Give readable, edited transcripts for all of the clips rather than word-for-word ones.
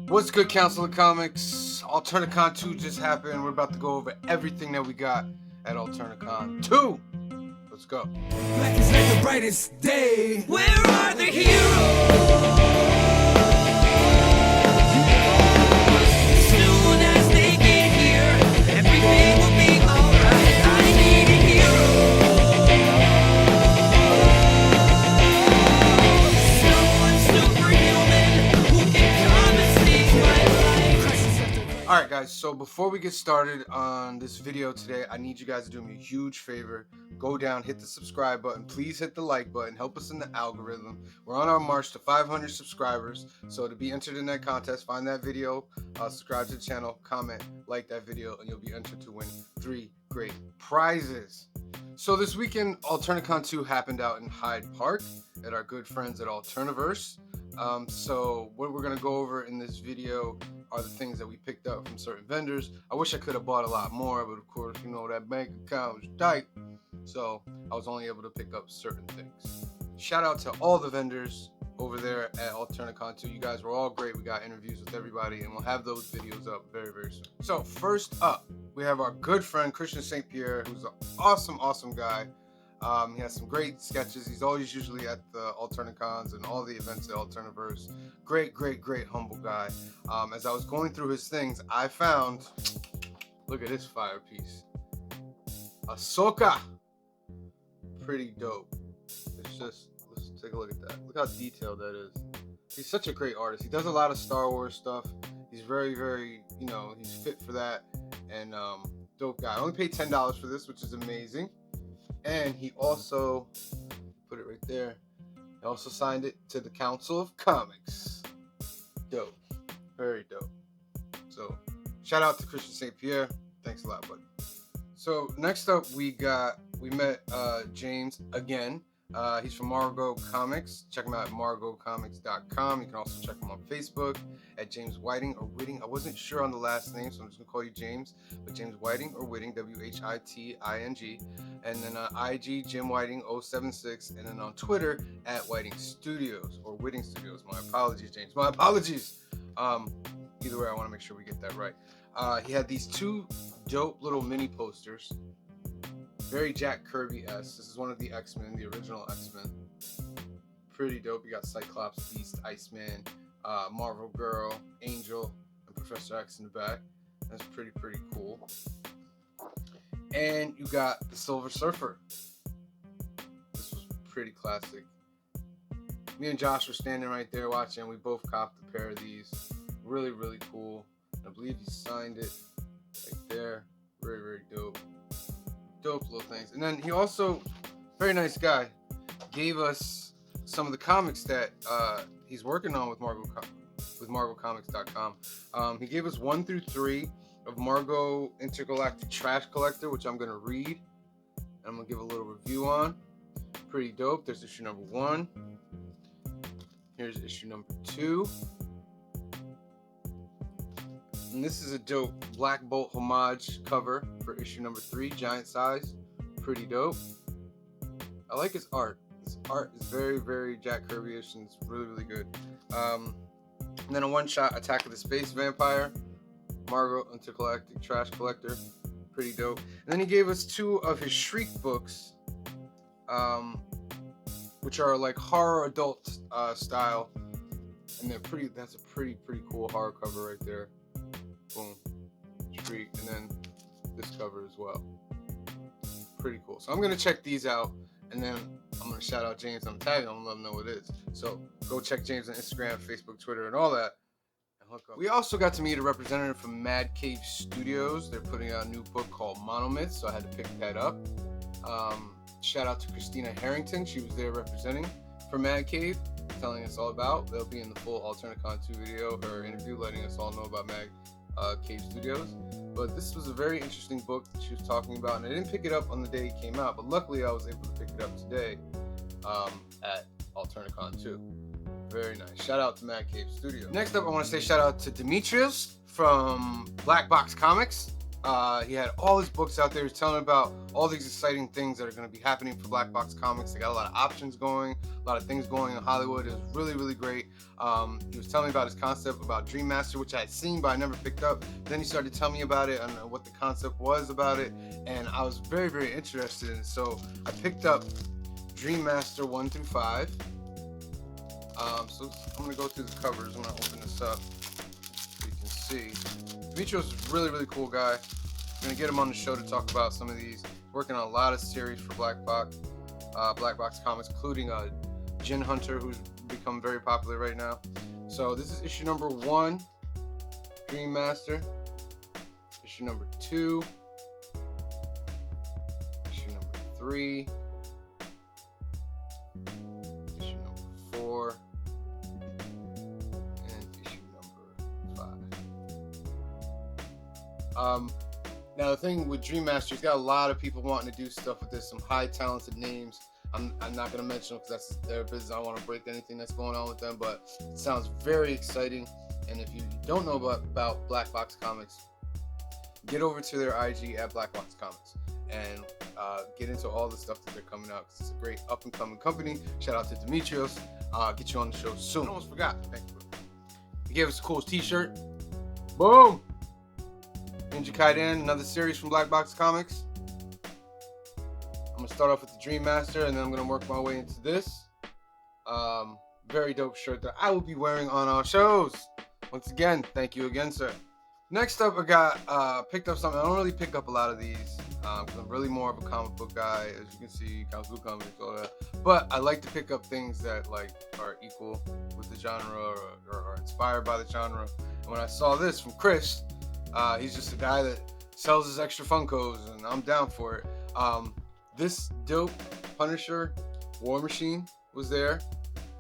What's good, Council of Comics? Alternicon 2 just happened. We're about to go over everything that we got at Alternicon 2. Let's go. Black is like the brightest day. Where are the heroes? As soon as they get here, everything will be alright. I need a hero. Someone superhuman who can come and save my life. Alright guys, so before we get started on this video today, I need you guys to do me a huge favor. Go down, hit the subscribe button, please hit the like button, help us in the algorithm. We're on our march to 500 subscribers, so to be entered in that contest, find that video, subscribe to the channel, comment, like that video, and you'll be entered to win 3 great prizes. So this weekend, Alternicon 2 happened out in Hyde Park at our good friends at Alterniverse. So what we're going to go over in this video are the things that we picked up from certain vendors. I wish I could have bought a lot more, but of course, you know, that bank account was tight. So I was only able to pick up certain things. Shout out to all the vendors over there at Alternicon 2. You guys were all great. We got interviews with everybody, and we'll have those videos up very, very soon. So first up, we have our good friend Christian St. Pierre, who's an awesome guy. He has some great sketches. He's always usually at the Alternicons and all the events at Alterniverse. Great humble guy. As I was going through his things, I found, look at this fire piece, Ahsoka. Pretty dope. It's just, let's take a look at that. Look how detailed that is. He's such a great artist. He does a lot of Star Wars stuff. He's very, you know, he's fit for that. And dope guy. I only paid $10 for this, which is amazing. And he also, put it right there, he also signed it to the Council of Comics. Dope. Very dope. So, shout out to Christian St. Pierre. Thanks a lot, buddy. So, next up, we met James again. He's from Margot Comics. Check him out at margotcomics.com. You can also check him on Facebook at James Whiting or Whiting. I wasn't sure on the last name, so I'm just going to call you James. But James Whiting or Whiting, W-H-I-T-I-N-G. And then IG, Jim Whiting 076. And then on Twitter, at Whiting Studios or Whiting Studios. My apologies, James. My apologies. Either way, I want to make sure we get that right. He had these 2 dope little mini posters. Very Jack Kirby-esque. This is one of the X-Men, the original X-Men. Pretty dope. You got Cyclops, Beast, Iceman, Marvel Girl, Angel, and Professor X in the back. That's pretty cool. And you got the Silver Surfer. This was pretty classic. Me and Josh were standing right there watching. We both copped a pair of these. Really cool. I believe he signed it right there. Very dope. Dope little things. And then he also, very nice guy, gave us some of the comics that he's working on with margotcomics.com. He gave us 1 through 3 of Margot Intergalactic Trash Collector, which I'm going to read and I'm going to give a little review on. Pretty dope. There's issue number 1. Here's issue number 2. And this is a dope Black Bolt homage cover for issue number 3, giant size. Pretty dope. I like his art. His art is very Jack Kirby-ish, and it's really good. And then a one-shot Attack of the Space Vampire, Margot Intergalactic Trash Collector. Pretty dope. And then he gave us 2 of his Shriek books, which are like horror adult style, and they're pretty. That's a pretty cool horror cover right there. Boom, Shriek, and then this cover as well. Pretty cool. So I'm gonna check these out, and then I'm gonna shout out James. I'm tagging him, let him know what it is. So go check James on Instagram, Facebook, Twitter, and all that, and hook up. We also got to meet a representative from Mad Cave Studios. They're putting out a new book called Monomyth, so I had to pick that up. Shout out to Christina Harrington. She was there representing for Mad Cave, telling us all about. They'll be in the full Alternicon 2 video, her interview, letting us all know about Mad Cave Studios. But this was a very interesting book that she was talking about, and I didn't pick it up on the day it came out, but luckily I was able to pick it up today at Alternicon 2. Very nice. Shout out to Mad Cave Studios. Next up, I want to say shout out to Demetrius from Black Box Comics. He had all his books out there. He was telling about all these exciting things that are going to be happening for Black Box Comics. They got a lot of options going, a lot of things going in Hollywood. It was really, really great. He was telling me about his concept about Dream Master, which I had seen, but I never picked up. Then he started telling me about it and what the concept was about it, and I was very, very interested in it. So I picked up Dream Master 1 through 5. So I'm going to go through the covers. I'm going to open this up so you can see. Demetrios is a really, really cool guy. I'm going to get him on the show to talk about some of these. He's working on a lot of series for Black Box Comics, including Gin Hunter, who's become very popular right now. So this is issue number 1, Dream Master. Issue number 2. Issue number 3. Issue number 4. And issue number 5. Now the thing with Dream Master, he's got a lot of people wanting to do stuff with this, some high talented names. I'm not going to mention them because that's their business. I don't want to break anything that's going on with them, but it sounds very exciting. And if you don't know about Black Box Comics, get over to their IG at Black Box Comics and get into all the stuff that they're coming out, because it's a great up and coming company. Shout out to Demetrios. Get you on the show soon. I almost forgot. Thank you. He gave us a cool t-shirt. Boom! Ninja Kaiden, another series from Black Box Comics. I'm going to start off with the Dream Master, and then I'm going to work my way into this. Very dope shirt that I will be wearing on our shows. Once again, thank you again, sir. Next up, I got picked up something. I don't really pick up a lot of these because I'm really more of a comic book guy, as you can see, comic book comics, all that. But I like to pick up things that like are equal with the genre or inspired by the genre. And when I saw this from Chris, he's just a guy that sells his extra Funkos, and I'm down for it. This dope Punisher War Machine was there,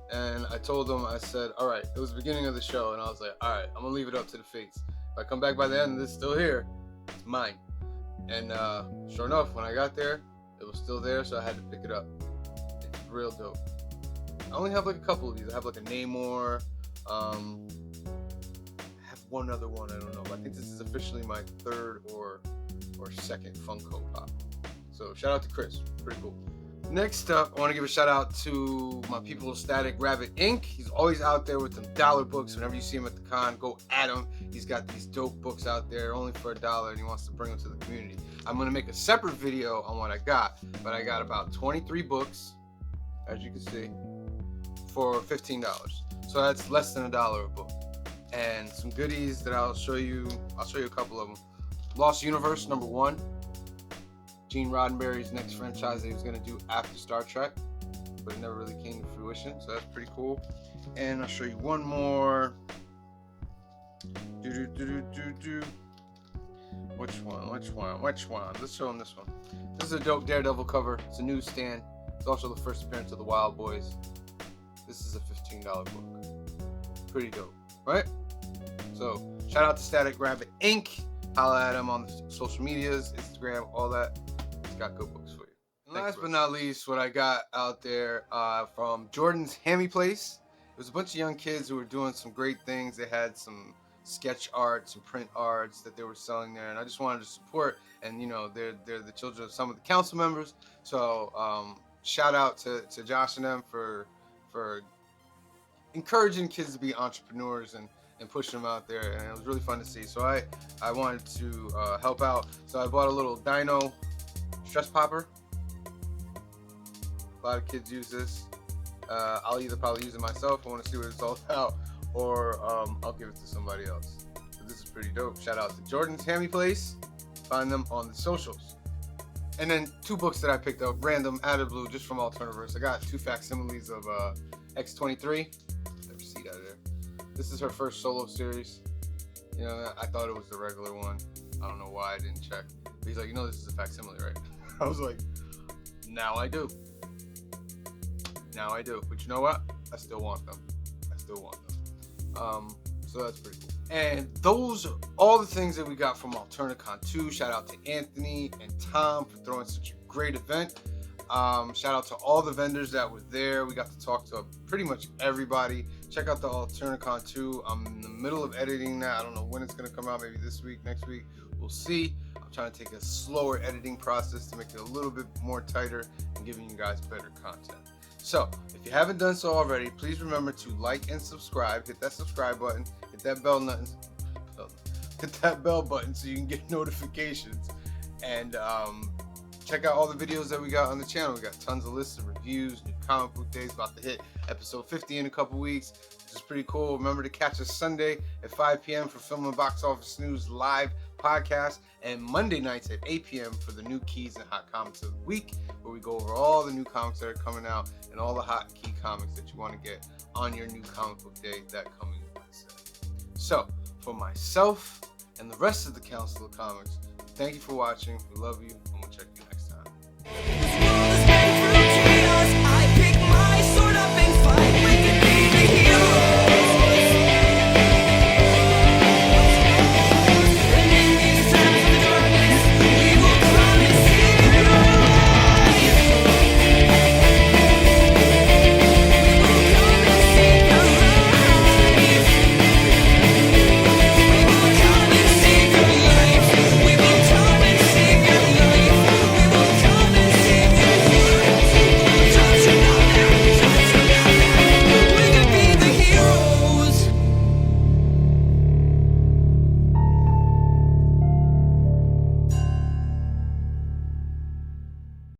and I told him, I said, all right, it was the beginning of the show, and I was like, all right, I'm gonna leave it up to the fates. If I come back by the end and this is still here, it's mine. And sure enough, when I got there, it was still there, so I had to pick it up. It's real dope. I only have like a couple of these. I have like a Namor. I have one other one, I don't know, but I think this is officially my 3rd or 2nd Funko Pop. So shout out to Chris, pretty cool. Next up, I want to give a shout out to my people of Static Rabbit Inc. He's always out there with them dollar books. Whenever you see him at the con, go at him. He's got these dope books out there only for $1, and he wants to bring them to the community. I'm going to make a separate video on what I got, but I got about 23 books, as you can see, for $15. So that's less than $1 a book. And some goodies that I'll show you a couple of them. Lost Universe number 1. Gene Roddenberry's next franchise that he was going to do after Star Trek, but it never really came to fruition, so that's pretty cool. And I'll show you one more. Which one? Let's show him this one. This is a dope Daredevil cover. It's a newsstand. It's also the first appearance of the Wild Boys. This is a $15 book. Pretty dope, right? So shout out to Static Rabbit Inc. Holla at him on the social medias, Instagram, all that. He's got good books for you. And last but not least, what I got out there from Jordan's Hammy Place. It was a bunch of young kids who were doing some great things. They had some sketch art, some print arts that they were selling there, and I just wanted to support. And you know, they're the children of some of the council members. So shout out to Josh and them for encouraging kids to be entrepreneurs and pushing them out there, and it was really fun to see. So I wanted to help out. So I bought a little dino stress popper. A lot of kids use this. I'll either probably use it myself. I want to see what it's all about, or I'll give it to somebody else. So this is pretty dope. Shout out to Jordan's Hammy Place. Find them on the socials. And then 2 books that I picked up, random, out of blue, just from Alterniverse. I got 2 facsimiles of X-23. Never see that there. This is her first solo series. You know, I thought it was the regular one. I don't know why I didn't check. But he's like, you know, this is a facsimile, right? I was like, now I do. Now I do. But you know what? I still want them. So that's pretty cool. And those are all the things that we got from Alternicon 2. Shout out to Anthony and Tom for throwing such a great event. Shout out to all the vendors that were there. We got to talk to pretty much everybody. Check out the Alternicon 2. I'm in the middle of editing that. I don't know when it's going to come out. Maybe this week, next week. We'll see. trying to take a slower editing process to make it a little bit more tighter and giving you guys better content. So if you haven't done so already, please remember to like and subscribe. Hit that subscribe button. Hit that bell button so you can get notifications. And check out all the videos that we got on the channel. We got tons of lists of reviews, new comic book days, about to hit episode 50 in a couple weeks, which is pretty cool. Remember to catch us Sunday at 5 p.m. for Film and Box Office News live podcast, and Monday nights at 8 p.m. for the new keys and hot comics of the week, where we go over all the new comics that are coming out and all the hot key comics that you want to get on your new comic book day that coming Wednesday. So for myself and the rest of the Council of Comics, thank you for watching. We love you, and we'll check you next time.